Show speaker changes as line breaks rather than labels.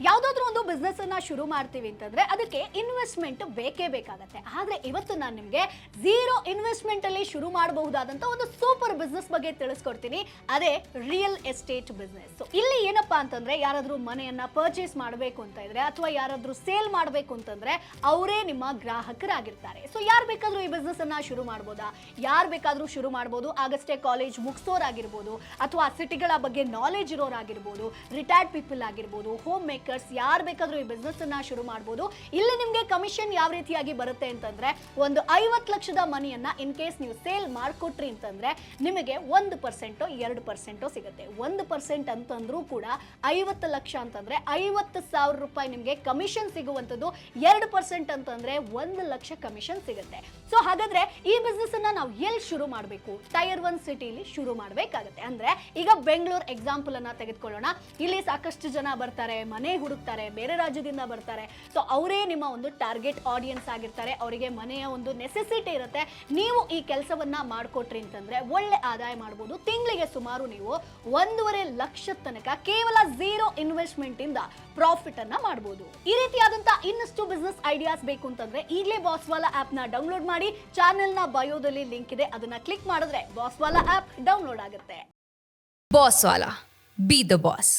ಯಾವುದಾದ್ರೂ ಒಂದು ಬಿಸ್ನೆಸ್ ಅನ್ನ ಶುರು ಮಾಡ್ತೀವಿ ಅಂತಂದ್ರೆ ಅದಕ್ಕೆ ಇನ್ವೆಸ್ಟ್ಮೆಂಟ್ ಬೇಕೇ ಬೇಕಾಗತ್ತೆ. ಆದ್ರೆ ಇವತ್ತು ನಾನು ನಿಮಗೆ ಝೀರೋ ಇನ್ವೆಸ್ಟ್ಮೆಂಟ್ ಅಲ್ಲಿ ಶುರು ಮಾಡಬಹುದಾದಂತ ಒಂದು ಸೂಪರ್ ಬಿಸ್ನೆಸ್ ಬಗ್ಗೆ ತಿಳಿಸ್ಕೊಡ್ತೀನಿ. ಅದೇ ರಿಯಲ್ ಎಸ್ಟೇಟ್ ಬಿಸ್ನೆಸ್. ಇಲ್ಲಿ ಏನಪ್ಪಾ ಅಂತಂದ್ರೆ ಯಾರಾದ್ರೂ ಮನೆಯನ್ನ ಪರ್ಚೇಸ್ ಮಾಡಬೇಕು ಅಂತ ಇದ್ರೆ ಅಥವಾ ಯಾರಾದ್ರೂ ಸೇಲ್ ಮಾಡಬೇಕು ಅಂತಂದ್ರೆ ಅವರೇ ನಿಮ್ಮ ಗ್ರಾಹಕರಾಗಿರ್ತಾರೆ. ಸೊ ಯಾರು ಬೇಕಾದ್ರೂ ಈ ಬಿಸ್ನೆಸ್ ಅನ್ನ ಶುರು ಮಾಡಬಹುದಾ? ಯಾರು ಬೇಕಾದ್ರೂ ಶುರು ಮಾಡಬಹುದು. ಆಗಷ್ಟೇ ಕಾಲೇಜ್ ಮುಗಿಸೋರಾಗಿರ್ಬೋದು ಅಥವಾ ಸಿಟಿಗಳ ಬಗ್ಗೆ ನಾಲೆಜ್ ಇರೋರಾಗಿರ್ಬೋದು, ರಿಟೈರ್ಡ್ ಪೀಪಲ್ ಆಗಿರ್ಬೋದು, ಹೋಮ್ ಮೇಕರ್ಸ್, ಯಾರು ಬೇಕಾದ್ರೂ ಈ ಬಿಸ್ನೆಸ್ ಅನ್ನ ಶುರು ಮಾಡಬಹುದು. ಇಲ್ಲಿ ನಿಮಗೆ ಕಮಿಷನ್ ಯಾವ ರೀತಿಯಾಗಿ ಬರುತ್ತೆ ಅಂತಂದ್ರೆ ಒಂದು 50 ಲಕ್ಷದ ಮನಿಯನ್ನ ಇನ್ ಕೇಸ್ ನೀವು ಸೇಲ್ ಮಾಡ್ಕೊಟ್ರಿ ಅಂತಂದ್ರೆ ನಿಮಗೆ 1% 2% ಸಿಗುತ್ತೆ. 1% ಅಂತಂದ್ರೂ ಕೂಡ 50 ಲಕ್ಷ ಅಂತಂದ್ರೆ 50,000 ರೂಪಾಯಿ ನಿಮಗೆ ಕಮಿಷನ್ ಸಿಗುವಂತದ್ದು. 2% ಅಂತಂದ್ರೆ 1 ಲಕ್ಷ ಕಮಿಷನ್ ಸಿಗುತ್ತೆ. ಸೊ ಹಾಗಾದ್ರೆ ಈ ಬಿಸ್ನೆಸ್ ಅನ್ನ ನಾವು ಎಲ್ಲಿ ಶುರು ಮಾಡಬೇಕು? ಟೈರ್ 1 ಸಿಟಿಲಿ ಶುರು ಮಾಡಬೇಕಾಗುತ್ತೆ. ಅಂದ್ರೆ ಈಗ ಬೆಂಗಳೂರು ಎಕ್ಸಾಂಪಲ್ ಅನ್ನ ತೆಗೆದುಕೊಳ್ಳೋಣ. ಇಲ್ಲಿ ಸಾಕಷ್ಟು ಜನ ಬರ್ತಾರೆ, ಮನೆ ಹುಡುಕ್ತಾರೆ, ಬೇರೆ ರಾಜ್ಯದಿಂದ ಬರ್ತಾರೆ. ಸೊ ಅವರೇ ನಿಮ್ಮ ಒಂದು ಟಾರ್ಗೆಟ್ ಆಡಿಯನ್ಸ್ ಆಗಿರ್ತಾರೆ. ಅವರಿಗೆ ಮನೆಯ ಒಂದು ನೆಸೆಸಿಟಿ ಇರುತ್ತೆ. ನೀವು ಈ ಕೆಲಸವನ್ನ ಮಾಡಿಕೊಟ್ರಿ ಅಂತಂದ್ರೆ ಒಳ್ಳೆ ಆದಾಯ ಮಾಡಬಹುದು. ತಿಂಗಳಿಗೆ ಸುಮಾರು ನೀವು 1.5 ಲಕ್ಷ ತನಕ ಕೇವಲ ಝೀರೋ ಇನ್ವೆಸ್ಟ್ಮೆಂಟ್ ಇಂದ ಪ್ರಾಫಿಟ್ ಅನ್ನ ಮಾಡಬಹುದು. ಈ ರೀತಿಯಾದಂತ ಇನ್ನಷ್ಟು ಬಿಸ್ನೆಸ್ ಐಡಿಯಾಸ್ ಬೇಕು ಅಂತಂದ್ರೆ ಈಗಲೇ ಬಾಸ್ವಾಲಾ ಆಪ್ ನ ಡೌನ್ಲೋಡ್ ಮಾಡಿ. ಚಾನೆಲ್ ನ ಬಯೋದಲ್ಲಿ ಲಿಂಕ್ ಇದೆ, ಅದನ್ನ ಕ್ಲಿಕ್ ಮಾಡಿದ್ರೆ ಬಾಸ್ವಾಲಾ ಆಪ್ ಡೌನ್ಲೋಡ್ ಆಗುತ್ತೆ.
ಬಾಸ್ವಾಲಾ, ಬಿ ದ ಬಾಸ್.